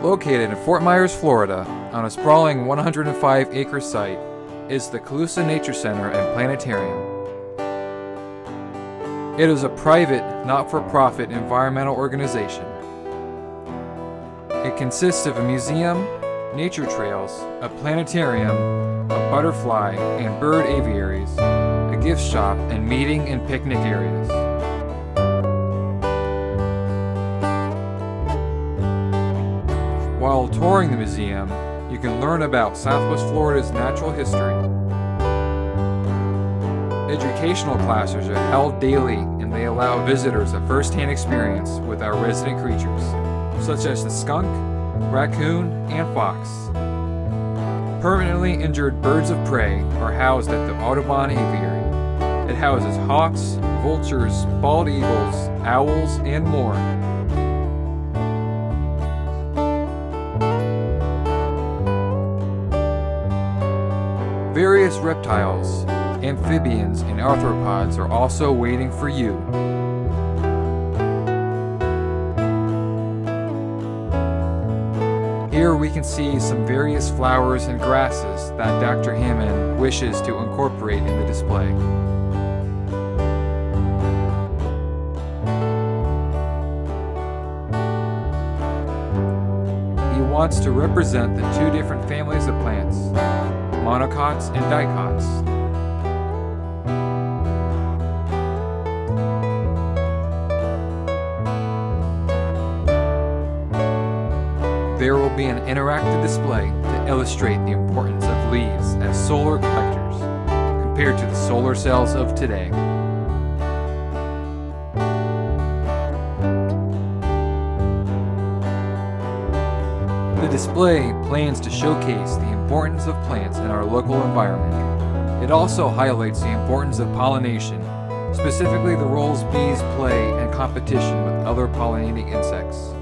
Located in Fort Myers, Florida, on a sprawling 105-acre site, is the Calusa Nature Center and Planetarium. It is a private, not-for-profit environmental organization. It consists of a museum, nature trails, a planetarium, a butterfly and bird aviaries, a gift shop, and meeting and picnic areas. While touring the museum, you can learn about Southwest Florida's natural history. Educational classes are held daily, and they allow visitors a first-hand experience with our resident creatures, such as the skunk, raccoon, and fox. Permanently injured birds of prey are housed at the Audubon Aviary. It houses hawks, vultures, bald eagles, owls, and more. Various reptiles, amphibians, and arthropods are also waiting for you. Here we can see some various flowers and grasses that Dr. Hammond wishes to incorporate in the display. He wants to represent the two different families of plants, monocots and dicots. There will be an interactive display to illustrate the importance of leaves as solar collectors compared to the solar cells of today. The display plans to showcase the importance of plants in our local environment. It also highlights the importance of pollination, specifically the roles bees play in competition with other pollinating insects.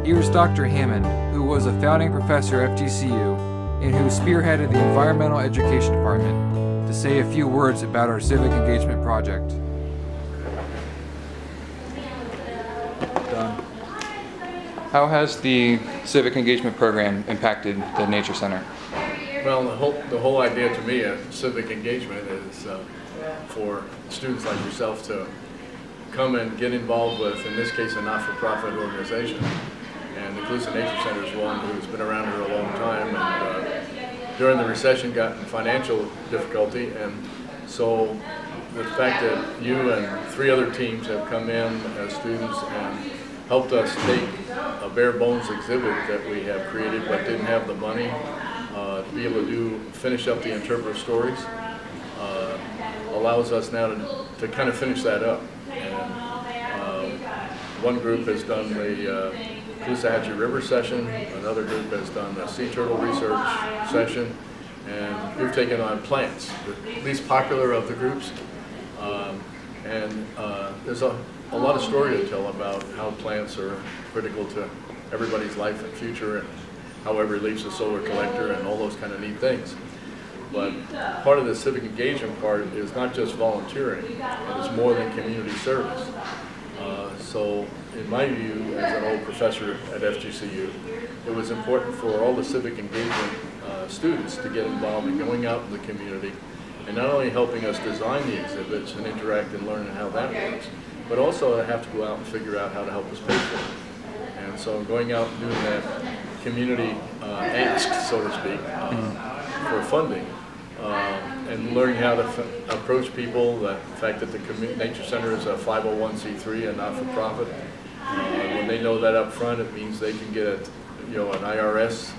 Here's Dr. Hammond, who was a founding professor at FGCU and who spearheaded the Environmental Education Department, to say a few words about our civic engagement project. Done. How has the civic engagement program impacted the Nature Center? Well, the whole idea to me of civic engagement is for students like yourself to come and get involved with, in this case, a not-for-profit organization. And the Calusa Nature Center is one who's been around here a long time, and during the recession got in financial difficulty, and so the fact that you and 3 other teams have come in as students and helped us take a bare bones exhibit that we have created but didn't have the money to be able to finish up the interpretive stories allows us now to kind of finish that up. And one group has done the Calusa River session, another group has done the sea turtle research session, and we've taken on plants, the least popular of the groups. There's a lot of story to tell about how plants are critical to everybody's life and future, and how every leaf's a solar collector, and all those kind of neat things. But part of the civic engagement part is not just volunteering, and it's more than community service. So in my view, as an old professor at FGCU, it was important for all the civic engagement students to get involved in going out in the community and not only helping us design the exhibits and interact and learn how that works, but also have to go out and figure out how to help us pay for it. And so going out and doing that community ask, so to speak, for funding, and learning how to approach people, the fact that the Nature Center is a 501c3 and not-for-profit. When they know that up front, it means they can get an IRS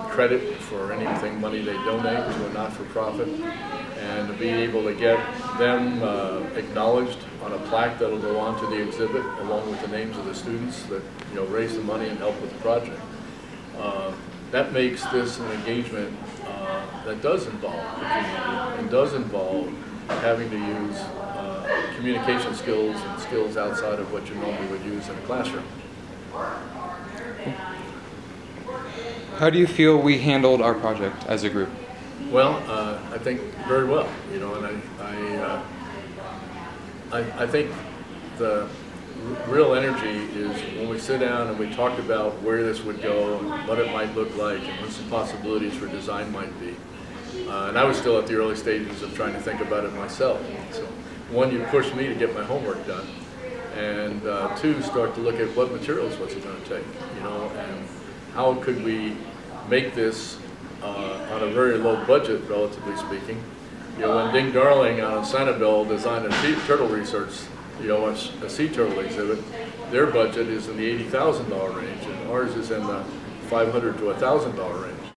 credit for anything money they donate to a not-for-profit, and to be able to get them acknowledged on a plaque that'll go on to the exhibit along with the names of the students that raise the money and help with the project. That makes this an engagement that does involve the community and does involve having to use communication skills and skills outside of what you normally would use in a classroom. How do you feel we handled our project as a group? Well, I think very well, and I think the real energy is when we sit down and we talked about where this would go and what it might look like and what some possibilities for design might be. And I was still at the early stages of trying to think about it myself. So one, you pushed me to get my homework done, and two, start to look at what materials was it going to take, you know, and how could we make this on a very low budget, relatively speaking. You know, when Ding Darling out of Sanibel designed a turtle research, you know, a sea turtle exhibit, their budget is in the $80,000 range, and ours is in the $500 to $1,000 range.